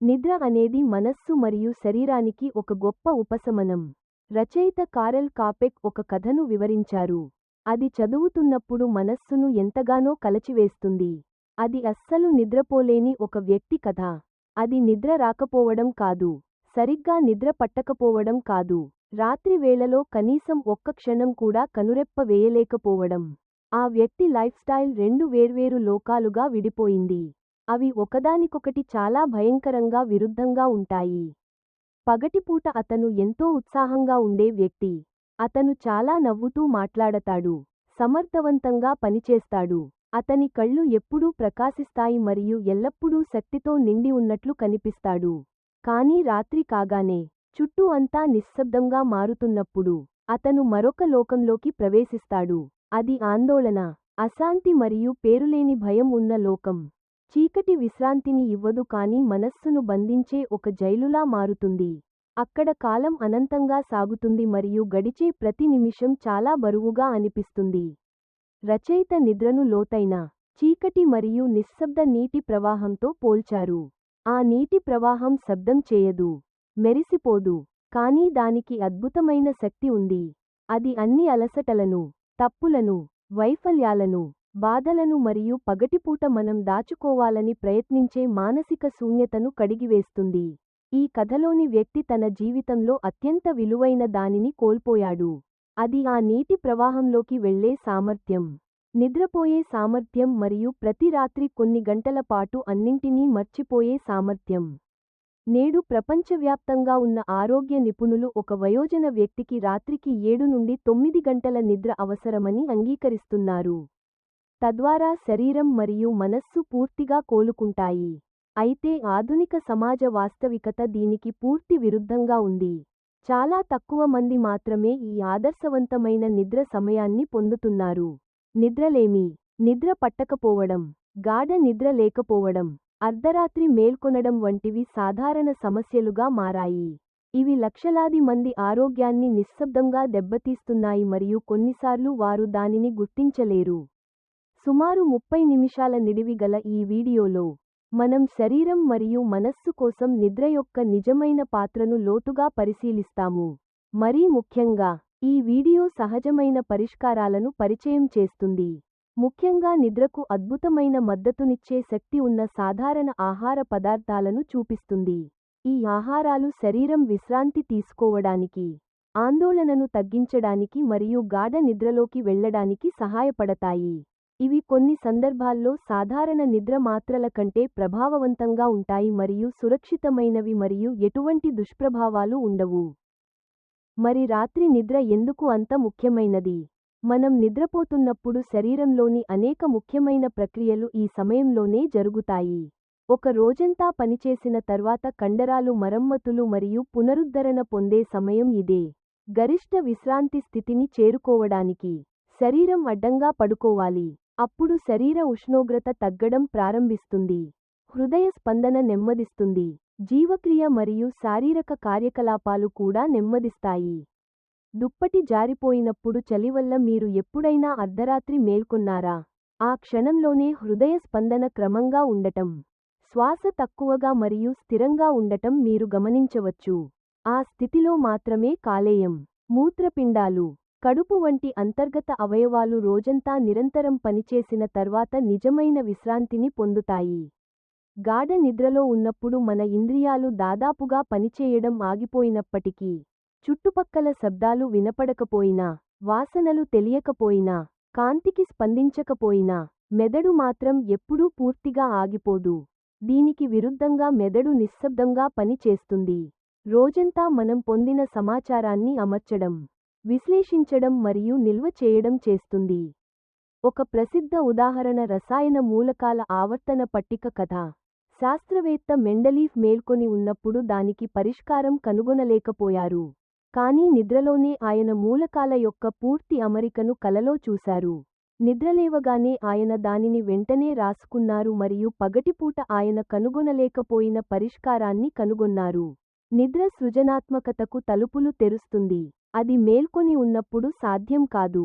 నిద్ర అనేది మనస్సు మరియు శరీరానికి ఒక గొప్ప ఉపశమనం. రచయిత కారెల్ కాపెక్ ఒక కథను వివరించారు. అది చదువుతున్నప్పుడు మనస్సును ఎంతగానో కలచివేస్తుంది. అది అస్సలు నిద్రపోలేని ఒక వ్యక్తి కథ. అది నిద్ర రాకపోవడం కాదు, సరిగ్గా నిద్ర పట్టకపోవడం కాదు, రాత్రి వేళలో కనీసం ఒక్క క్షణం కూడా కనురెప్ప వేయలేకపోవడం. ఆ వ్యక్తి లైఫ్ స్టైల్ రెండు వేర్వేరు లోకాలుగా విడిపోయింది. అవి ఒకదానికొకటి చాలా భయంకరంగా విరుద్ధంగా ఉంటాయి. పగటిపూట అతను ఎంతో ఉత్సాహంగా ఉండే వ్యక్తి. అతను చాలా నవ్వుతూ మాట్లాడతాడు, సమర్థవంతంగా పనిచేస్తాడు. అతని కళ్ళు ఎప్పుడూ ప్రకాశిస్తాయి మరియు ఎల్లప్పుడూ శక్తితో నిండి ఉన్నట్లు కనిపిస్తాడు. కానీ రాత్రి కాగానే, చుట్టూ అంతా నిశ్శబ్దంగా మారుతున్నప్పుడు, అతను మరొక లోకంలోకి ప్రవేశిస్తాడు. అది ఆందోళన, అశాంతి మరియు పేరులేని భయం ఉన్న లోకం. చీకటి విశ్రాంతిని ఇవ్వదు కానీ మనస్సును బంధించే ఒక జైలులా మారుతుంది. అక్కడ కాలం అనంతంగా సాగుతుంది మరియు గడిచే ప్రతి నిమిషం చాలా బరువుగా అనిపిస్తుంది. రచయిత నిద్రను లోతైన, చీకటి మరియు నిశ్శబ్ద నీటి ప్రవాహంతో పోల్చారు. ఆ నీటి ప్రవాహం శబ్దం చేయదు, మెరిసిపోదు, కానీ దానికి అద్భుతమైన శక్తి ఉంది. అది అన్ని అలసటలను, తప్పులను, వైఫల్యాలను, బాధలను మరియు పగటిపూట మనం దాచుకోవాలని ప్రయత్నించే మానసిక శూన్యతను కడిగివేస్తుంది. ఈ కథలోని వ్యక్తి తన జీవితంలో అత్యంత విలువైన దానిని కోల్పోయాడు. అది ఆ నీటి ప్రవాహంలోకి వెళ్లే సామర్థ్యం, నిద్రపోయే సామర్థ్యం మరియు ప్రతి రాత్రి కొన్ని గంటల పాటు అన్నింటినీ మర్చిపోయే సామర్థ్యం. నేడు ప్రపంచవ్యాప్తంగా ఉన్న ఆరోగ్య నిపుణులు ఒక వయోజన వ్యక్తికి రాత్రికి 7 నుండి 9 గంటల నిద్ర అవసరమని అంగీకరిస్తున్నారు. తద్వారా శరీరం మరియు మనస్సు పూర్తిగా కోలుకుంటాయి. అయితే ఆధునిక సమాజ వాస్తవికత దీనికి పూర్తి విరుద్ధంగా ఉంది. చాలా తక్కువ మంది మాత్రమే ఈ ఆదర్శవంతమైన నిద్ర సమయాన్ని పొందుతున్నారు. నిద్రలేమి, నిద్ర పట్టకపోవడం, గాఢ నిద్ర లేకపోవడం, అర్ధరాత్రి మేల్కొనడం వంటివి సాధారణ సమస్యలుగా మారాయి. ఇవి లక్షలాది మంది ఆరోగ్యాన్ని నిశ్శబ్దంగా దెబ్బతీస్తున్నాయి మరియు కొన్నిసార్లు వారు దానిని గుర్తించలేరు. సుమారు 30 నిమిషాల నిడివి గల ఈ వీడియోలో, మనం శరీరం మరియు మనస్సు కోసం నిద్ర యొక్క నిజమైన పాత్రను లోతుగా పరిశీలిస్తాము. మరీ ముఖ్యంగా, ఈ వీడియో సహజమైన పరిష్కారాలను పరిచయం చేస్తుంది. ముఖ్యంగా నిద్రకు అద్భుతమైన మద్దతునిచ్చే శక్తి ఉన్న సాధారణ ఆహార పదార్థాలను చూపిస్తుంది. ఈ ఆహారాలు శరీరం విశ్రాంతి తీసుకోవడానికి, ఆందోళనను తగ్గించడానికి మరియు గాఢ నిద్రలోకి వెళ్ళడానికి సహాయపడతాయి. ఇవి కొన్ని సందర్భాల్లో సాధారణ నిద్ర మాత్రల కంటే ప్రభావవంతంగా ఉంటాయి మరియు సురక్షితమైనవి మరియు ఎటువంటి దుష్ప్రభావాలు ఉండవు. మరి రాత్రి నిద్ర ఎందుకు అంత ముఖ్యమైనది? మనం నిద్రపోతున్నప్పుడు శరీరంలోని అనేక ముఖ్యమైన ప్రక్రియలు ఈ సమయంలోనే జరుగుతాయి. ఒక రోజంతా పనిచేసిన తర్వాత కండరాలు మరమ్మతులు మరియు పునరుద్ధరణ పొందే సమయం ఇదే. గరిష్ట విశ్రాంతి స్థితిని చేరుకోవడానికి, శరీరం అడ్డంగా పడుకోవాలి. అప్పుడు శరీర ఉష్ణోగ్రత తగ్గడం ప్రారంభిస్తుంది. హృదయ స్పందన నెమ్మదిస్తుంది. జీవక్రియ మరియు శారీరక కార్యకలాపాలు కూడా నెమ్మదిస్తాయి. దుప్పటి జారిపోయినప్పుడు చలి వల్ల మీరు ఎప్పుడైనా అర్ధరాత్రి మేల్కొన్నారా? ఆ క్షణంలోనే హృదయ స్పందన క్రమంగా ఉండటం, శ్వాస తక్కువగా మరియు స్థిరంగా ఉండటం మీరు గమనించవచ్చు. ఆ స్థితిలో మాత్రమే కాలేయం, మూత్రపిండాలు, కడుపు వంటి అంతర్గత అవయవాలు రోజంతా నిరంతరం పనిచేసిన తర్వాత నిజమైన విశ్రాంతిని పొందుతాయి. గాఢ నిద్రలో ఉన్నప్పుడు మన ఇంద్రియాలు దాదాపుగా పనిచేయడం ఆగిపోయినప్పటికీ, చుట్టుపక్కల శబ్దాలు వినపడకపోయినా, వాసనలు తెలియకపోయినా, కాంతికి స్పందించకపోయినా, మెదడు మాత్రం ఎప్పుడూ పూర్తిగా ఆగిపోదు. దీనికి విరుద్ధంగా మెదడు నిశ్శబ్దంగా పని చేస్తుంది. రోజంతా మనం పొందిన సమాచారాన్ని అమర్చడం, విశ్లేషించడం మరియు నిల్వ చేయడం చేస్తుంది. ఒక ప్రసిద్ధ ఉదాహరణ రసాయన మూలకాల ఆవర్తన పట్టిక కథ. శాస్త్రవేత్త మెండలీఫ్ మేల్కొని ఉన్నప్పుడు దానికి పరిష్కారం కనుగొనలేకపోయారు. కానీ నిద్రలోనే ఆయన మూలకాల యొక్క పూర్తి అమరికను కలలో చూశారు. నిద్రలేవగానే ఆయన దానిని వెంటనే రాసుకున్నారు మరియు పగటిపూట ఆయన కనుగొనలేకపోయిన పరిష్కారాన్ని కనుగొన్నారు. నిద్ర సృజనాత్మకతకు తలుపులు తెరుస్తుంది. అది మేల్కొని ఉన్నప్పుడు సాధ్యం కాదు.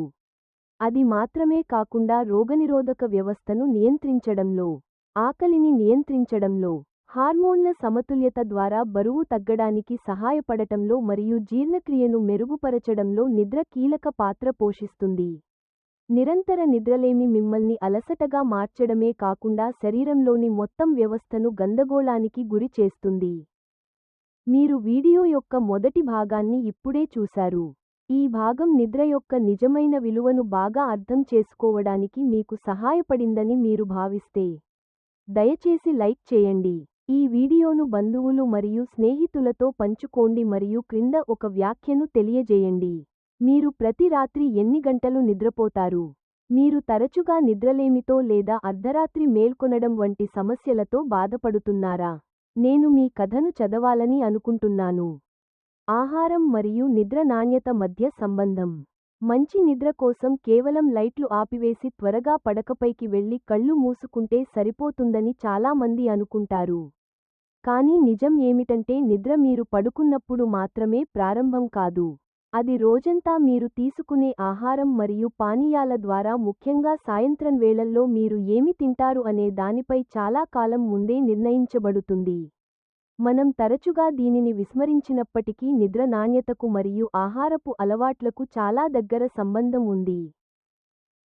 అది మాత్రమే కాకుండా రోగనిరోధక వ్యవస్థను నియంత్రించడంలో, ఆకలిని నియంత్రించడంలో, హార్మోన్ల సమతుల్యత ద్వారా బరువు తగ్గడానికి సహాయపడటంలో మరియు జీర్ణక్రియను మెరుగుపరచడంలో నిద్ర కీలక పాత్ర పోషిస్తుంది. నిరంతర నిద్రలేమి మిమ్మల్ని అలసటగా మార్చడమే కాకుండా శరీరంలోని మొత్తం వ్యవస్థను గందరగోళానికి గురి చేస్తుంది. మీరు వీడియో యొక్క మొదటి భాగాన్ని ఇప్పుడే చూశారు. ఈ భాగం నిద్ర యొక్క నిజమైన విలువను బాగా అర్థం చేసుకోవడానికి మీకు సహాయపడిందని మీరు భావిస్తే దయచేసి లైక్ చేయండి. ఈ వీడియోను బంధువులు మరియు స్నేహితులతో పంచుకోండి మరియు క్రింద ఒక వ్యాఖ్యను తెలియజేయండి. మీరు ప్రతి రాత్రి ఎన్ని గంటలు నిద్రపోతారు? మీరు తరచుగా నిద్రలేమితో లేదా అర్ధరాత్రి మేల్కొనడం వంటి సమస్యలతో బాధపడుతున్నారా? నేను మీ కథను చదవాలని అనుకుంటున్నాను. ఆహారం మరియు నిద్ర నాణ్యత మధ్య సంబంధం. మంచి నిద్ర కోసం కేవలం లైట్లు ఆపివేసి త్వరగా పడకపైకి వెళ్లి కళ్ళు మూసుకుంటే సరిపోతుందని చాలా మంది అనుకుంటారు. కానీ నిజం ఏమిటంటే నిద్ర మీరు పడుకున్నప్పుడు మాత్రమే ప్రారంభం కాదు. అది రోజంతా మీరు తీసుకునే ఆహారం మరియు పానీయాల ద్వారా, ముఖ్యంగా సాయంత్రం వేళల్లో మీరు ఏమి తింటారు అనే దానిపై చాలా కాలం ముందే నిర్ణయించబడుతుంది. మనం తరచుగా దీనిని విస్మరించినప్పటికీ నిద్ర నాణ్యతకు మరియు ఆహారపు అలవాట్లకు చాలా దగ్గర సంబంధం ఉంది.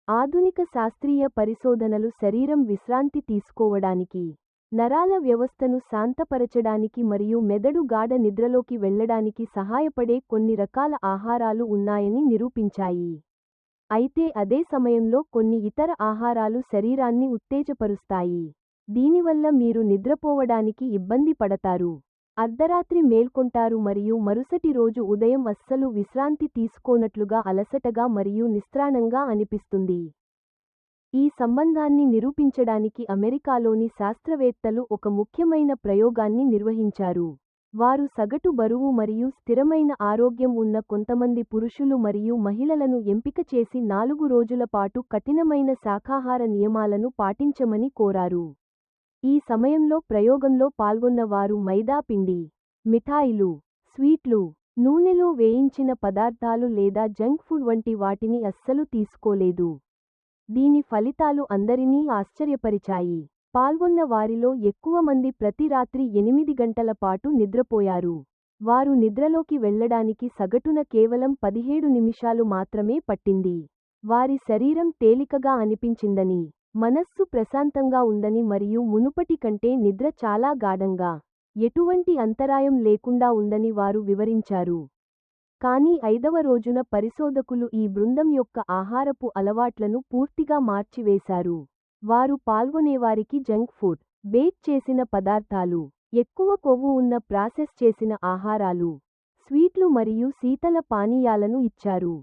ఆధునిక శాస్త్రీయ పరిశోధనలు శరీరం విశ్రాంతి తీసుకోవడానికి, నరాల వ్యవస్థను శాంతపరచడానికి మరియు మెదడు గాఢ నిద్రలోకి వెళ్లడానికి సహాయపడే కొన్ని రకాల ఆహారాలు ఉన్నాయని నిరూపించాయి. అయితే అదే సమయంలో కొన్ని ఇతర ఆహారాలు శరీరాన్ని ఉత్తేజపరుస్తాయి. దీనివల్ల మీరు నిద్రపోవడానికి ఇబ్బంది పడతారు, అర్ధరాత్రి మేల్కొంటారు మరియు మరుసటి రోజు ఉదయం అస్సలు విశ్రాంతి తీసుకోనట్లుగా అలసటగా మరియు నిస్త్రాణంగా అనిపిస్తుంది. ఈ సంబంధాన్ని నిరూపించడానికి అమెరికాలోని శాస్త్రవేత్తలు ఒక ముఖ్యమైన ప్రయోగాన్ని నిర్వహించారు. వారు సగటు బరువు మరియు స్థిరమైన ఆరోగ్యం ఉన్న కొంతమంది పురుషులు మరియు మహిళలను ఎంపిక చేసి 4 రోజుల పాటు కఠినమైన శాకాహార నియమాలను పాటించమని కోరారు. ఈ సమయంలో ప్రయోగంలో పాల్గొన్న వారు మైదా పిండి, మిఠాయిలు, స్వీట్లు, నూనెలో వేయించిన పదార్థాలు లేదా జంక్ ఫుడ్ వంటి వాటిని అస్సలు తీసుకోలేదు. దీని ఫలితాలు అందరినీ ఆశ్చర్యపరిచాయి. పాల్గొన్న వారిలో ఎక్కువ మంది ప్రతి రాత్రి 8 గంటల పాటు నిద్రపోయారు. వారు నిద్రలోకి వెళ్లడానికి సగటున కేవలం 17 నిమిషాలు మాత్రమే పట్టింది. వారి శరీరం తేలికగా అనిపించిందని, మనస్సు ప్రశాంతంగా ఉందని మరియు మునుపటి కంటే నిద్ర చాలా గాఢంగా, ఎటువంటి అంతరాయం లేకుండా ఉందని వారు వివరించారు. కానీ 5వ రోజున పరిశోధకులు ఈ బృందం యొక్క ఆహారపు అలవాట్లను పూర్తిగా మార్చివేశారు. వారు పాల్గొనేవారికి జంక్ ఫుడ్, బేక్ చేసిన పదార్థాలు, ఎక్కువ కొవ్వు ఉన్న ప్రాసెస్ చేసిన ఆహారాలు, స్వీట్లు మరియు శీతల పానీయాలను ఇచ్చారు.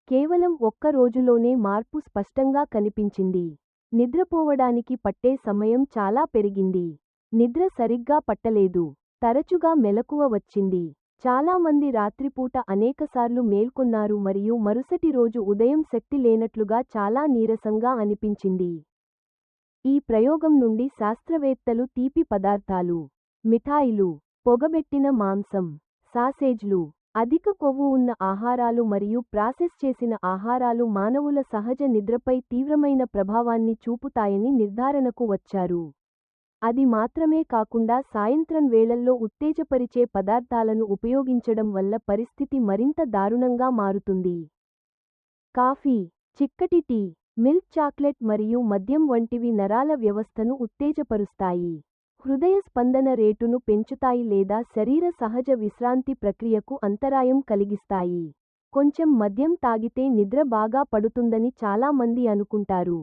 కేవలం 1 రోజులోనే మార్పు స్పష్టంగా కనిపించింది. నిద్రపోవడానికి పట్టే సమయం చాలా పెరిగింది. నిద్ర సరిగ్గా పట్టలేదు. తరచుగా మెలకువ వచ్చింది. చాలామంది రాత్రిపూట అనేకసార్లు మేల్కొన్నారు మరియు మరుసటి రోజు ఉదయం శక్తి లేనట్లుగా చాలా నీరసంగా అనిపించింది. ఈ ప్రయోగం నుండి శాస్త్రవేత్తలు తీపి పదార్థాలు, మిఠాయిలు, పొగబెట్టిన మాంసం, సాసేజ్లు, అధిక కొవ్వు ఉన్న ఆహారాలు మరియు ప్రాసెస్ చేసిన ఆహారాలు మానవుల సహజ నిద్రపై తీవ్రమైన ప్రభావాన్ని చూపుతాయని నిర్ధారణకు వచ్చారు. అది మాత్రమే కాకుండా సాయంత్రం వేళల్లో ఉత్తేజపరిచే పదార్థాలను ఉపయోగించడం వల్ల పరిస్థితి మరింత దారుణంగా మారుతుంది. కాఫీ, చిక్కటి టీ, మిల్క్ చాక్లెట్ మరియు మద్యం వంటివి నరాల వ్యవస్థను ఉత్తేజపరుస్తాయి, హృదయ స్పందన రేటును పెంచుతాయి లేదా శరీర సహజ విశ్రాంతి ప్రక్రియకు అంతరాయం కలిగిస్తాయి. కొంచెం మద్యం తాగితే నిద్ర బాగా పడుతుందని చాలా మంది అనుకుంటారు.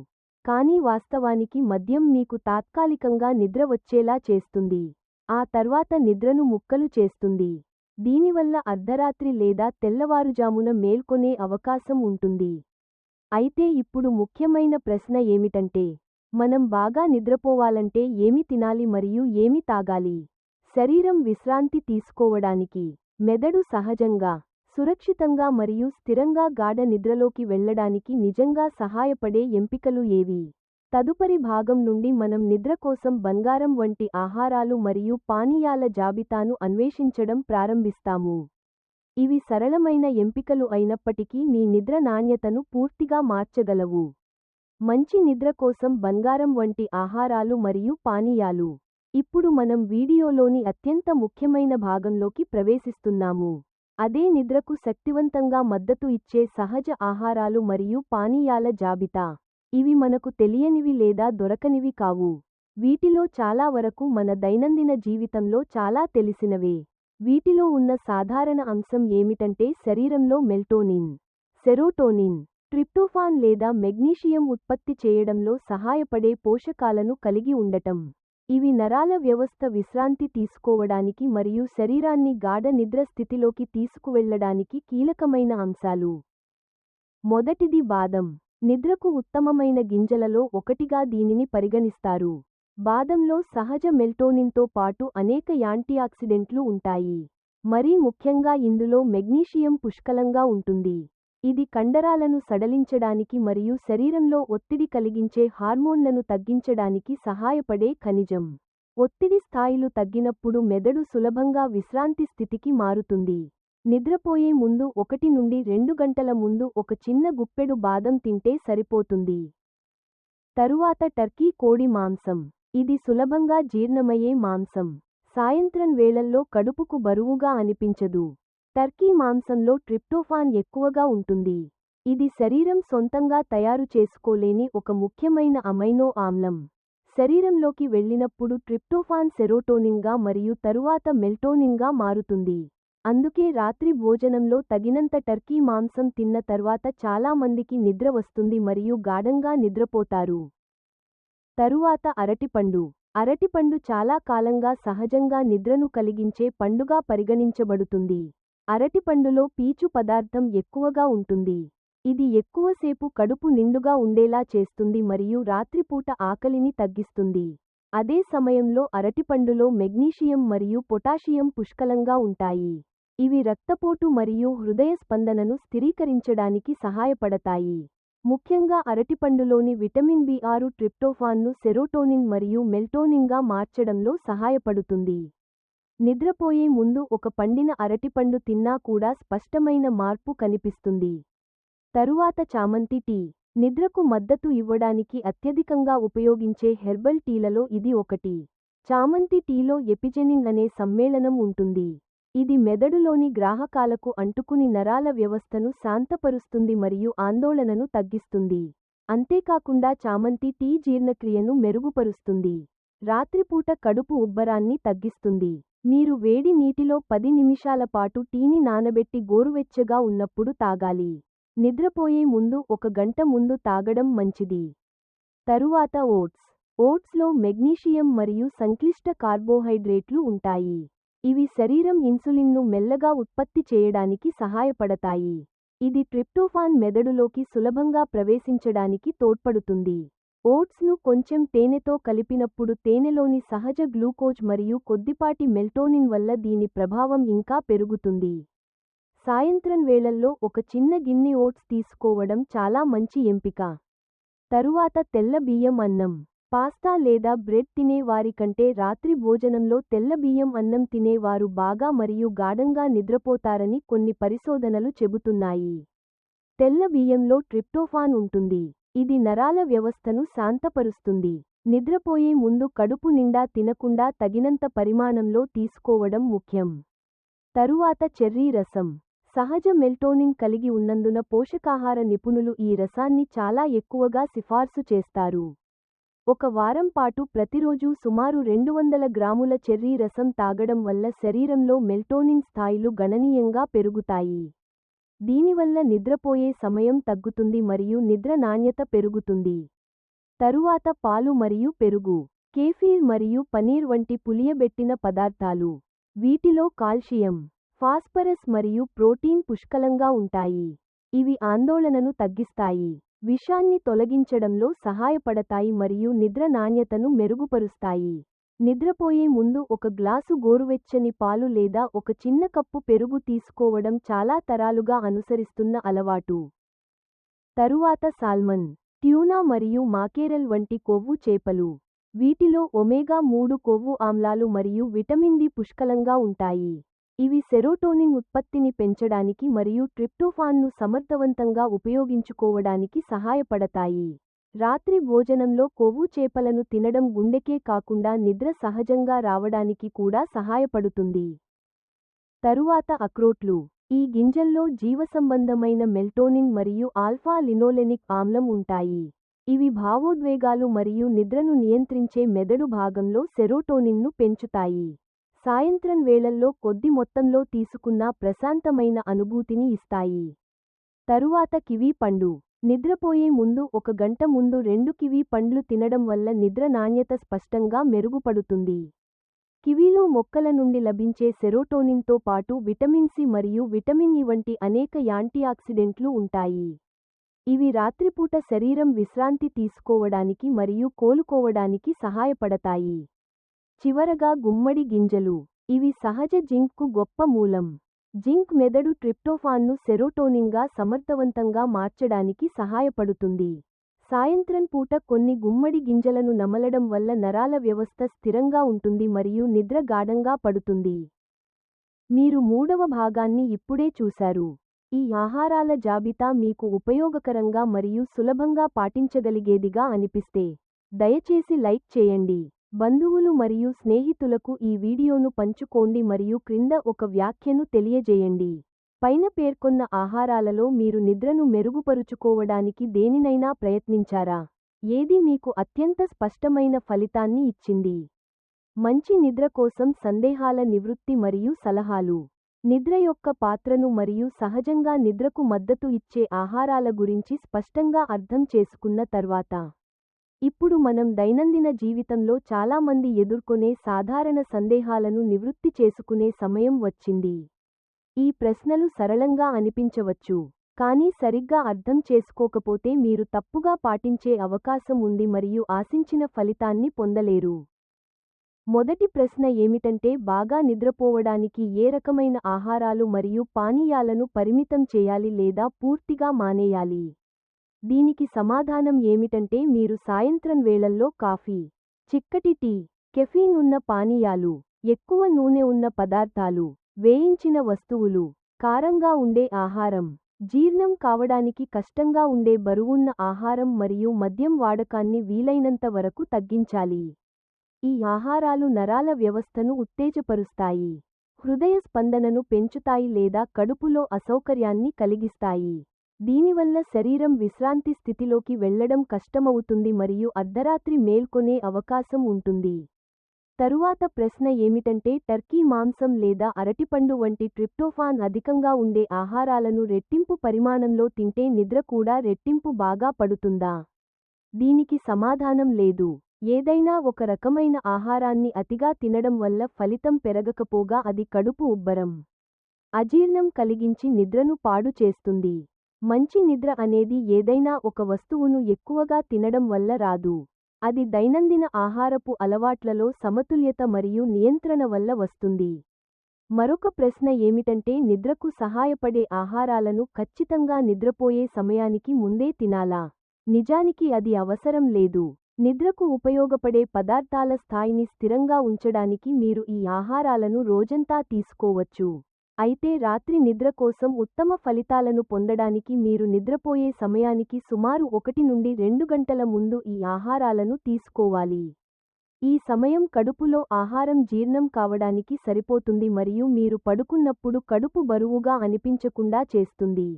కానీ వాస్తవానికి మద్యం మీకు తాత్కాలికంగా నిద్ర వచ్చేలా చేస్తుంది, ఆ తర్వాత నిద్రను ముక్కలు చేస్తుంది. దీనివల్ల అర్ధరాత్రి లేదా తెల్లవారుజామున మేల్కొనే అవకాశం ఉంటుంది. అయితే ఇప్పుడు ముఖ్యమైన ప్రశ్న ఏమిటంటే, మనం బాగా నిద్రపోవాలంటే ఏమి తినాలి మరియు ఏమి తాగాలి? శరీరం విశ్రాంతి తీసుకోవడానికి, మెదడు సహజంగా, సురక్షితంగా మరియు స్థిరంగా గాఢ నిద్రలోకి వెళ్లడానికి నిజంగా సహాయపడే ఎంపికలు ఏవి? తదుపరి భాగం నుండి మనం నిద్ర కోసం బంగారం వంటి ఆహారాలు మరియు పానీయాల జాబితాను అన్వేషించడం ప్రారంభిస్తాము. ఇవి సరళమైన ఎంపికలు అయినప్పటికీ మీ నిద్ర నాణ్యతను పూర్తిగా మార్చగలవు. మంచి నిద్ర కోసం బంగారం వంటి ఆహారాలు మరియు పానీయాలు. ఇప్పుడు మనం వీడియోలోని అత్యంత ముఖ్యమైన భాగంలోకి ప్రవేశిస్తున్నాము. అదే నిద్రకు శక్తివంతంగా మద్దతు ఇచ్చే సహజ ఆహారాలు మరియు పానీయాల జాబితా. ఇవి మనకు తెలియనివి లేదా దొరకనివి కావు. వీటిలో చాలా వరకు మన దైనందిన జీవితంలో చాలా తెలిసినవే. వీటిలో ఉన్న సాధారణ అంశం ఏమిటంటే శరీరంలో మెల్టోనిన్, సెరోటోనిన్, ట్రిప్టోఫాన్ లేదా మెగ్నీషియం ఉత్పత్తి చేయడంలో సహాయపడే పోషకాలను కలిగి ఉండటం. ఇవి నరాల వ్యవస్థ విశ్రాంతి తీసుకోవడానికి మరియు శరీరాన్ని గాఢ నిద్ర స్థితిలోకి తీసుకువెళ్లడానికి కీలకమైన అంశాలు. మొదటిది బాదం. నిద్రకు ఉత్తమమైన గింజలలో ఒకటిగా దీనిని పరిగణిస్తారు. బాదంలో సహజ మెల్టోనిన్తో పాటు అనేక యాంటీఆక్సిడెంట్లు ఉంటాయి. మరీ ముఖ్యంగా ఇందులో మెగ్నీషియం పుష్కలంగా ఉంటుంది. ఇది కండరాలను సడలించడానికి మరియు శరీరంలో ఒత్తిడి కలిగించే హార్మోన్లను తగ్గించడానికి సహాయపడే ఖనిజం. ఒత్తిడి స్థాయిలు తగ్గినప్పుడు మెదడు సులభంగా విశ్రాంతి స్థితికి మారుతుంది. నిద్రపోయే ముందు 1 నుండి 2 గంటల ముందు ఒక చిన్న గుప్పెడు బాదం తింటే సరిపోతుంది. తరువాత టర్కీ కోడి మాంసం. ఇది సులభంగా జీర్ణమయ్యే మాంసం. సాయంత్రం వేళల్లో కడుపుకు బరువుగా అనిపించదు. టర్కీ మాంసంలో ట్రిప్టోఫాన్ ఎక్కువగా ఉంటుంది. ఇది శరీరం సొంతంగా తయారు చేసుకోలేని ఒక ముఖ్యమైన అమైనో ఆమ్లం. శరీరంలోకి వెళ్ళినప్పుడు ట్రిప్టోఫాన్ సెరోటోనిన్గా మరియు తరువాత మెల్టోనిన్గా మారుతుంది. అందుకే రాత్రి భోజనంలో తగినంత టర్కీ మాంసం తిన్న తర్వాత చాలా మందికి నిద్ర వస్తుంది మరియు గాఢంగా నిద్రపోతారు. తరువాత అరటిపండు. అరటిపండు చాలా కాలంగా సహజంగా నిద్రను కలిగించే పండుగా పరిగణించబడుతుంది. అరటిపండులో పీచు పదార్థం ఎక్కువగా ఉంటుంది. ఇది ఎక్కువసేపు కడుపు నిండుగా ఉండేలా చేస్తుంది మరియు రాత్రిపూట ఆకలిని తగ్గిస్తుంది. అదే సమయంలో అరటిపండులో మెగ్నీషియం మరియు పొటాషియం పుష్కలంగా ఉంటాయి. ఇవి రక్తపోటు మరియు హృదయ స్పందనను స్థిరీకరించడానికి సహాయపడతాయి. ముఖ్యంగా అరటిపండులోని విటమిన్ బి6 ట్రిప్టోఫాన్ను సెరోటోనిన్ మరియు మెల్టోనిన్గా మార్చడంలో సహాయపడుతుంది. నిద్రపోయే ముందు ఒక పండిన అరటిపండు తిన్నా కూడా స్పష్టమైన మార్పు కనిపిస్తుంది. తరువాత చామంతి టీ. నిద్రకు మద్దతు ఇవ్వడానికి అత్యధికంగా ఉపయోగించే హెర్బల్ టీలలో ఇది ఒకటి. చామంతి టీలో ఎపిజెనిన్ అనే సమ్మేళనం ఉంటుంది. ఇది మెదడులోని గ్రాహకాలకు అంటుకుని నరాల వ్యవస్థను శాంతపరుస్తుంది మరియు ఆందోళనను తగ్గిస్తుంది. అంతేకాకుండా చామంతి టీ జీర్ణక్రియను మెరుగుపరుస్తుంది. రాత్రిపూట కడుపు ఉబ్బరాన్ని తగ్గిస్తుంది. మీరు వేడి నీటిలో 10 నిమిషాల పాటు టీని నానబెట్టి గోరువెచ్చగా ఉన్నప్పుడు తాగాలి. నిద్రపోయే ముందు 1 గంట ముందు తాగడం మంచిది. తరువాత ఓట్స్. ఓట్స్లో మెగ్నీషియం మరియు సంక్లిష్ట కార్బోహైడ్రేట్లు ఉంటాయి. ఇవి శరీరం ఇన్సులిన్ను మెల్లగా ఉత్పత్తి చేయడానికి సహాయపడతాయి. ఇది ట్రిప్టోఫాన్ మెదడులోకి సులభంగా ప్రవేశించడానికి తోడ్పడుతుంది. ఓట్స్ను కొంచెం తేనెతో కలిపినప్పుడు తేనెలోని సహజ గ్లూకోజ్ మరియు కొద్దిపాటి మెల్టోనిన్ వల్ల దీని ప్రభావం ఇంకా పెరుగుతుంది. సాయంత్రం వేళల్లో ఒక చిన్న గిన్నె ఓట్స్ తీసుకోవడం చాలా మంచి ఎంపిక. తరువాత తెల్ల బియ్యం అన్నం. పాస్తా లేదా బ్రెడ్ తినే వారి కంటే రాత్రి భోజనంలో తెల్ల బియ్యం అన్నం తినేవారు బాగా మరియు గాఢంగా నిద్రపోతారని కొన్ని పరిశోధనలు చెబుతున్నాయి. తెల్ల బియ్యంలో ట్రిప్టోఫాన్ ఉంటుంది. ఇది నరాల వ్యవస్థను శాంతపరుస్తుంది. నిద్రపోయే ముందు కడుపు నిండా తినకుండా తగినంత పరిమాణంలో తీసుకోవడం ముఖ్యం. తరువాత చెర్రీ రసం. సహజ మెల్టోనిన్ కలిగి ఉన్నందున పోషకాహార నిపుణులు ఈ రసాన్ని చాలా ఎక్కువగా సిఫార్సు చేస్తారు. 1 వారం పాటు ప్రతిరోజూ సుమారు 200 గ్రాముల చెర్రీ రసం తాగడం వల్ల శరీరంలో మెల్టోనిన్ స్థాయిలు గణనీయంగా పెరుగుతాయి. దీనివల్ల నిద్రపోయే సమయం తగ్గుతుంది మరియు నిద్ర నాణ్యత పెరుగుతుంది. తరువాత పాలు మరియు పెరుగు. కేఫీర్ మరియు పనీర్ వంటి పులియబెట్టిన పదార్థాలు. వీటిలో కాల్షియం, ఫాస్ఫరస్ మరియు ప్రోటీన్ పుష్కలంగా ఉంటాయి. ఇవి ఆందోళనను తగ్గిస్తాయి, విషాన్ని తొలగించడంలో సహాయపడతాయి మరియు నిద్ర నాణ్యతను మెరుగుపరుస్తాయి. నిద్రపోయే ముందు 1 గ్లాసు గోరువెచ్చని పాలు లేదా 1 చిన్న కప్పు పెరుగు తీసుకోవడం చాలా తరాలుగా అనుసరిస్తున్న అలవాటు. తరువాత సాల్మన్, ట్యూనా మరియు మాకేరెల్ వంటి కొవ్వు చేపలు. వీటిలో ఒమేగా-3 కొవ్వు ఆమ్లాలు మరియు విటమిన్ డి పుష్కలంగా ఉంటాయి. ఇవి సెరోటోనిన్ ఉత్పత్తిని పెంచడానికి మరియు ట్రిప్టోఫాన్ను సమర్థవంతంగా ఉపయోగించుకోవడానికి సహాయపడతాయి. రాత్రి భోజనంలో కొవ్వు చేపలను తినడం గుండెకే కాకుండా నిద్ర సహజంగా రావడానికి కూడా సహాయపడుతుంది. తరువాత అక్రోట్లు. ఈ గింజల్లో జీవసంబంధమైన మెల్టోనిన్ మరియు ఆల్ఫా లినోలెనిక్ ఆమ్లం ఉంటాయి. ఇవి భావోద్వేగాలు మరియు నిద్రను నియంత్రించే మెదడు భాగంలో సెరోటోనిన్ను పెంచుతాయి. సాయంత్రం వేళల్లో కొద్ది మొత్తంలో తీసుకున్నా ప్రశాంతమైన అనుభూతిని ఇస్తాయి. తరువాత కివీ పండు. నిద్రపోయే ముందు 1 గంట ముందు 2 కివీ పండ్లు తినడం వల్ల నిద్ర నాణ్యత స్పష్టంగా మెరుగుపడుతుంది. కివీలో మొక్కల నుండి లభించే సెరోటోనిన్తో పాటు విటమిన్ సి మరియు విటమిన్ ఇ వంటి అనేక యాంటీఆక్సిడెంట్లు ఉంటాయి. ఇవి రాత్రిపూట శరీరం విశ్రాంతి తీసుకోవడానికి మరియు కోలుకోవడానికి సహాయపడతాయి. చివరగా గుమ్మడి గింజలు. ఇవి సహజ జింక్కు గొప్ప మూలం. జింక్ మెదడు ట్రిప్టోఫాన్ను సెరోటోనిన్గా సమర్థవంతంగా మార్చడానికి సహాయపడుతుంది. సాయంత్రం పూట కొన్ని గుమ్మడి గింజలను నమలడం వల్ల నరాల వ్యవస్థ స్థిరంగా ఉంటుంది మరియు నిద్ర గాఢంగా పడుతుంది. మీరు 3వ భాగాన్ని ఇప్పుడే చూశారు. ఈ ఆహారాల జాబితా మీకు ఉపయోగకరంగా మరియు సులభంగా పాటించగలిగేదిగా అనిపిస్తే దయచేసి లైక్ చేయండి. బంధువులు మరియు స్నేహితులకు ఈ వీడియోను పంచుకోండి మరియు క్రింద ఒక వ్యాఖ్యను తెలియజేయండి. పైన పేర్కొన్న ఆహారాలలో మీరు నిద్రను మెరుగుపరుచుకోవడానికి దేనినైనా ప్రయత్నించారా? ఏది మీకు అత్యంత స్పష్టమైన ఫలితాన్ని ఇచ్చింది? మంచి నిద్ర కోసం సందేహాల నివృత్తి మరియు సలహాలు. నిద్ర యొక్క పాత్రను మరియు సహజంగా నిద్రకు మద్దతు ఇచ్చే ఆహారాల గురించి స్పష్టంగా అర్థం చేసుకున్న తర్వాత, ఇప్పుడు మనం దైనందిన జీవితంలో చాలా మంది ఎదుర్కొనే సాధారణ సందేహాలను నివృత్తి చేసుకునే సమయం వచ్చింది. ఈ ప్రశ్నలు సరళంగా అనిపించవచ్చు, కానీ సరిగ్గా అర్థం చేసుకోకపోతే మీరు తప్పుగా పాటించే అవకాశం ఉంది మరియు ఆశించిన ఫలితాన్ని పొందలేరు. మొదటి ప్రశ్న ఏమిటంటే, బాగా నిద్రపోవడానికి ఏ రకమైన ఆహారాలు మరియు పానీయాలను పరిమితం చేయాలి లేదా పూర్తిగా మానేయాలి? దీనికి సమాధానం ఏమిటంటే, మీరు సాయంత్రం వేళల్లో కాఫీ, చిక్కటి టీ, కెఫీన్ ఉన్న పానీయాలు, ఎక్కువ నూనె ఉన్న పదార్థాలు, వేయించిన వస్తువులు, కారంగా ఉండే ఆహారం, జీర్ణం కావడానికి కష్టంగా ఉండే బరువున్న ఆహారం మరియు మద్యం వాడకాన్ని వీలైనంత వరకు తగ్గించాలి. ఈ ఆహారాలు నరాల వ్యవస్థను ఉత్తేజపరుస్తాయి, హృదయ స్పందనను పెంచుతాయి లేదా కడుపులో అసౌకర్యాన్ని కలిగిస్తాయి. దీనివల్ల శరీరం విశ్రాంతి స్థితిలోకి వెళ్లడం కష్టమవుతుంది మరియు అర్ధరాత్రి మేల్కొనే అవకాశం ఉంటుంది. తరువాత ప్రశ్న ఏమిటంటే, టర్కీ మాంసం లేదా అరటిపండు వంటి ట్రిప్టోఫాన్ అధికంగా ఉండే ఆహారాలను రెట్టింపు పరిమాణంలో తింటే నిద్ర కూడా రెట్టింపు బాగా పడుతుందా? దీనికి సమాధానం లేదు. ఏదైనా ఒక రకమైన ఆహారాన్ని అతిగా తినడం వల్ల ఫలితం పెరగకపోగా అది కడుపు ఉబ్బరం, అజీర్ణం కలిగించి నిద్రను పాడు చేస్తుంది. మంచి నిద్ర అనేది ఏదైనా ఒక వస్తువును ఎక్కువగా తినడం వల్ల రాదు. అది దైనందిన ఆహారపు అలవాట్లలో సమతుల్యత మరియు నియంత్రణ వల్ల వస్తుంది. మరొక ప్రశ్న ఏమిటంటే, నిద్రకు సహాయపడే ఆహారాలను ఖచ్చితంగా నిద్రపోయే సమయానికి ముందే తినాలా? నిజానికి అది అవసరం లేదు. నిద్రకు ఉపయోగపడే పదార్థాల స్థాయిని స్థిరంగా ఉంచడానికి మీరు ఈ ఆహారాలను రోజంతా తీసుకోవచ్చు. అయితే రాత్రి నిద్ర కోసం ఉత్తమ ఫలితాలను పొందడానికి మీరు నిద్రపోయే సమయానికి సుమారు 1 నుండి 2 గంటల ముందు ఈ ఆహారాలను తీసుకోవాలి. ఈ సమయం కడుపులో ఆహారం జీర్ణం కావడానికి సరిపోతుంది మరియు మీరు పడుకున్నప్పుడు కడుపు బరువుగా అనిపించకుండా చేస్తుంది.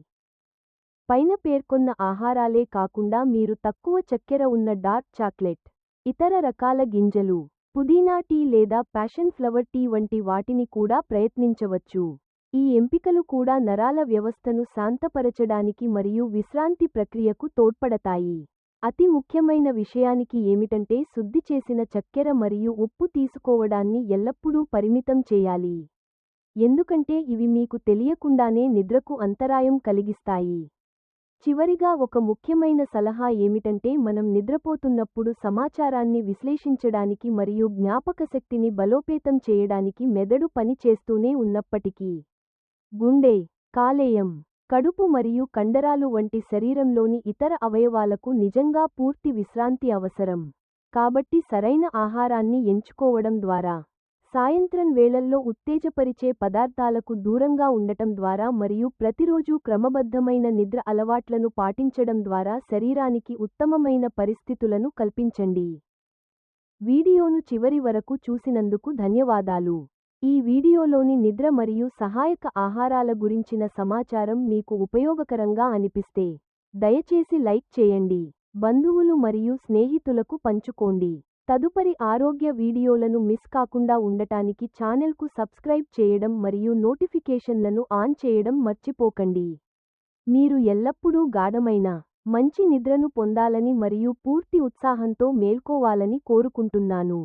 పైన పేర్కొన్న ఆహారాలే కాకుండా మీరు తక్కువ చక్కెర ఉన్న డార్క్ చాక్లెట్, ఇతర రకాల గింజలు, పుదీనా టీ లేదా ప్యాషన్ ఫ్లవర్ టీ వంటి వాటిని కూడా ప్రయత్నించవచ్చు. ఈ ఎంపికలు కూడా నరాల వ్యవస్థను శాంతపరచడానికి మరియు విశ్రాంతి ప్రక్రియకు తోడ్పడతాయి. అతి ముఖ్యమైన విషయానికి ఏమిటంటే, శుద్ధి చేసిన చక్కెర మరియు ఉప్పు తీసుకోవడాన్ని ఎల్లప్పుడూ పరిమితం చేయాలి, ఎందుకంటే ఇవి మీకు తెలియకుండానే నిద్రకు అంతరాయం కలిగిస్తాయి. చివరిగా ఒక ముఖ్యమైన సలహా ఏమిటంటే, మనం నిద్రపోతున్నప్పుడు సమాచారాన్ని విశ్లేషించడానికి మరియు జ్ఞాపకశక్తిని బలోపేతం చేయడానికి మెదడు పని చేస్తూనే ఉన్నప్పటికీ, గుండె, కాలేయం, కడుపు మరియు కండరాలు వంటి శరీరంలోని ఇతర అవయవాలకు నిజంగా పూర్తి విశ్రాంతి అవసరం. కాబట్టి సరైన ఆహారాన్ని ఎంచుకోవడం ద్వారా సాయంత్రం వేళల్లో ఉత్తేజపరిచే పదార్థాలకు దూరంగా ఉండటం ద్వారా మరియు ప్రతిరోజూ క్రమబద్ధమైన నిద్ర అలవాట్లను పాటించడం ద్వారా శరీరానికి ఉత్తమమైన పరిస్థితులను కల్పించండి. వీడియోను చివరి వరకు చూసినందుకు ధన్యవాదాలు. ఈ వీడియోలోని నిద్ర మరియు సహాయక ఆహారాల గురించిన సమాచారం మీకు ఉపయోగకరంగా అనిపిస్తే దయచేసి లైక్ చేయండి, బంధువులు మరియు స్నేహితులకు పంచుకోండి. తదుపరి ఆరోగ్య వీడియోలను మిస్ కాకుండా ఉండటానికి ఛానెల్కు సబ్స్క్రైబ్ చేయడం మరియు నోటిఫికేషన్లను ఆన్ చేయడం మర్చిపోకండి. మీరు ఎల్లప్పుడూ గాఢమైన, మంచి నిద్రను పొందాలని మరియు పూర్తి ఉత్సాహంతో మేల్కోవాలని కోరుకుంటున్నాను.